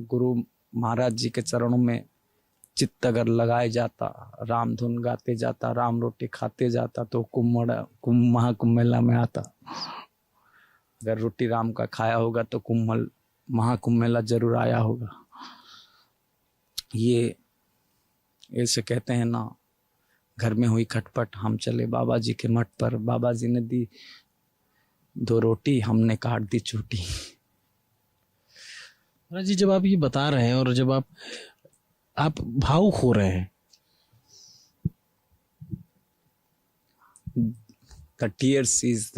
गुरु महाराज जी के चरणों में चित्त अगर लगाए जाता, राम धुन गाते जाता, राम रोटी खाते जाता, तो महाकुंभ मेला में आता। अगर रोटी राम का खाया होगा तो महाकुंभ मेला जरूर आया होगा। ये ऐसे कहते हैं ना, घर में हुई खटपट, हम चले बाबा जी के मठ पर, बाबा जी ने दी 2 रोटी, हमने काट दी चूटी। महाराज जी, जब आप ये बता रहे हैं और जब आप भावुक हो रहे हैं, the tears is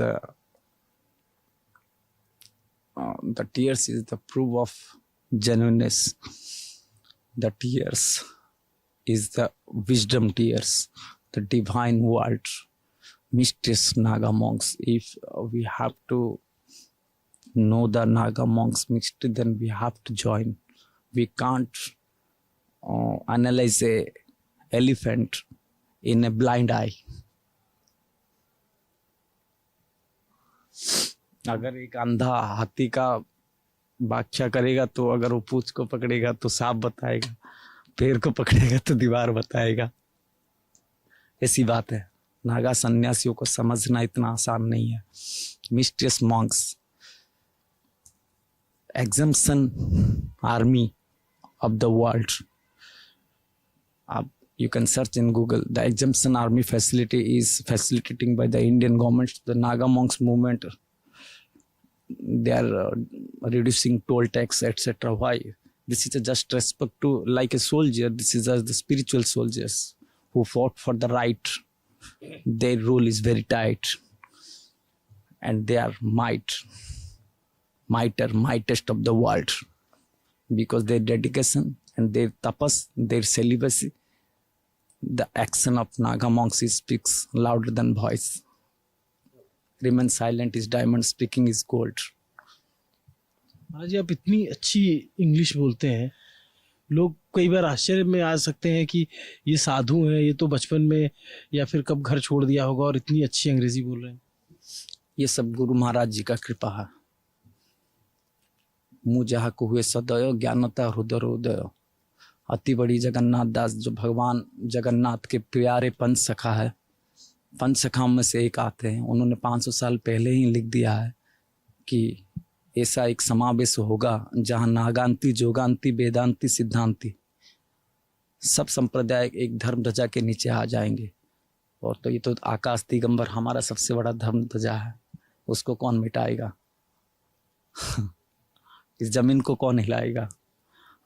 the proof of genuineness. The tears is the wisdom tears, the divine word, mysterious Naga monks. If we have to know the Naga monks mystery, then we have to join. We can't analyze a elephant in a blind eye. अगर एक अंधा हाथी का व्याख्या करेगा तो अगर वो पूंछ को पकड़ेगा तो सांप बताएगा, पैर को पकड़ेगा तो दीवार बताएगा। ऐसी बात है, नागा सन्यासियों को समझना इतना आसान नहीं है। Mysterious Monks, exemption army of the world. You can search in Google. The exemption army facility is facilitating by the Indian government, the Naga monks movement. They are reducing toll tax, etc. Why? This is a just respect to, like a soldier. This is as the spiritual soldiers who fought for the right. Their rule is very tight, and they are mightest of the world, because their dedication and their tapas, their celibacy. The action of Naga monks speaks louder than voice. Remain silent is diamond, speaking is gold. महाराज जी, आप इतनी अच्छी English बोलते हैं, लोग कई बार आश्चर्य में आ सकते हैं कि ये साधु हैं, ये तो बचपन में या फिर कब घर छोड़ दिया होगा और इतनी अच्छी अंग्रेजी बोल रहे हैं। ये सब गुरु महाराज जी का कृपा है। मुँह जहाँ को हुए सदैव, ज्ञानता हृदयोदय। अति बड़ी जगन्नाथ दास, जो भगवान जगन्नाथ के प्यारे पंच सखा है, पंच सखाओं में से एक आते हैं। उन्होंने 500 साल पहले ही लिख दिया है कि ऐसा एक समावेश होगा जहाँ नागांति, जोगांति, वेदांति, सिद्धांति सब संप्रदाय एक धर्म ध्वजा के नीचे आ जाएंगे। और तो ये तो आकाश दिगंबर हमारा सबसे बड़ा धर्म ध्वजा है, उसको कौन मिटाएगा? इस जमीन को कौन हिलाएगा?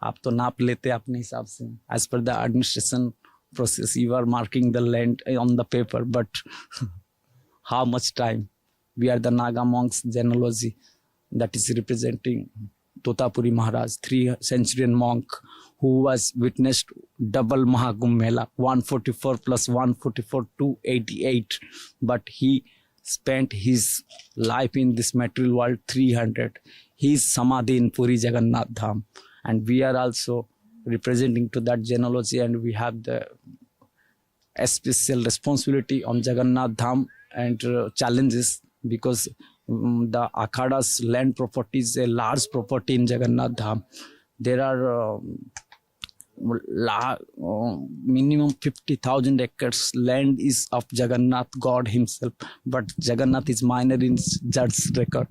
आप तो नाप लेते अपने हिसाब से। As per the administration process, you are marking the land on the paper, but how much time? We are the Naga monks genealogy that is representing Totapuri Maharaj, 3rd century monk who was witnessed double Mahakumbh Mela, 144 plus 144, 288, but he spent his life in this material world 300. He is Samadhi in Puri Jagannath Dham, and we are also representing to that genealogy, and we have the special responsibility on Jagannath Dham and challenges, because the Akhada's land property is a large property in Jagannath Dham. There are minimum 50,000 acres land is of Jagannath God himself, but Jagannath is minor in judge's record.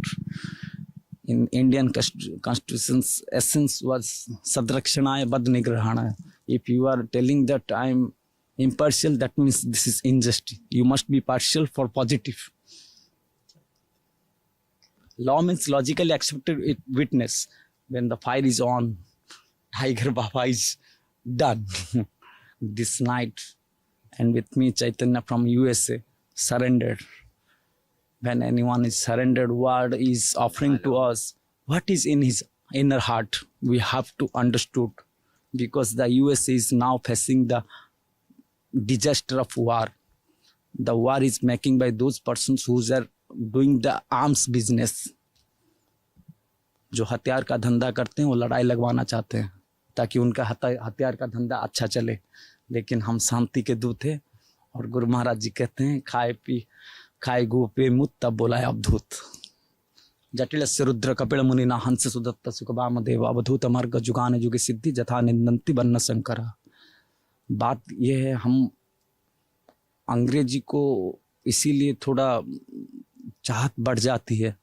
In Indian constitution's essence was Sadrakshanaaya Bad Nigrahanaya. If you are telling that I am impartial, that means this is injustice. You must be partial for positive. Law means logically accepted witness. When the fire is on, Tiger Baba is done. This night, and with me Chaitanya from USA surrendered. When anyone is surrendered, word is offering to us what is in his inner heart. We have to understood, because the USA is now facing the disaster of war. The war is making by those persons who are doing the arms business. जो हथियार का धंधा करते हैं वो लड़ाई लगवाना चाहते हैं ताकि उनका हथियार का धंधा अच्छा चले। लेकिन हम शांति के दूत हैं, और गुरु महाराज जी कहते हैं खाए गो पे मुत तब बोला अवधूत। जटिलस्य रुद्र कपिल मुनिना हंस सुदत्त सुख वामदेव अवधूत मार्ग जुगान जुगे सिद्धि जथा निंदंति बन्न शंकर। बात यह है, हम अंग्रेजी को इसीलिए थोड़ा चाहत बढ़ जाती है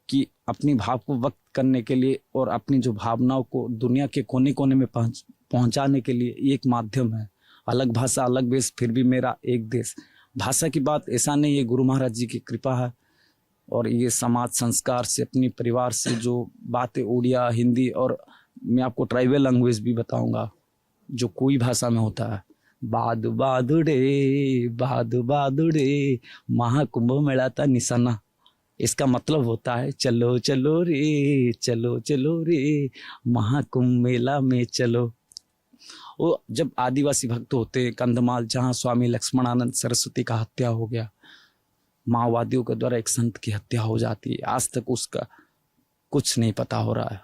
कि अपनी भाव को व्यक्त करने के लिए और अपनी जो भावनाओं को दुनिया के कोने कोने में पहुंचाने के लिए एक माध्यम है। अलग भाषा अलग वेश फिर भी मेरा एक देश। भाषा की बात ऐसा नहीं है, गुरु महाराज जी की कृपा है और ये समाज संस्कार से, अपनी परिवार से जो बातें उड़िया हिंदी, और मैं आपको ट्राइबल लैंग्वेज भी बताऊंगा जो कोई भाषा में होता है। बाद बादुड़े महाकुंभ मेला था निशाना, इसका मतलब होता है चलो चलो रे, चलो चलो रे महाकुंभ मेला में चलो। वो जब आदिवासी भक्त होते हैं कंधमाल, जहाँ स्वामी लक्ष्मणानंद सरस्वती का हत्या हो गया, माओवादियों के द्वारा एक संत की हत्या हो जाती है, आज तक उसका कुछ नहीं पता हो रहा है।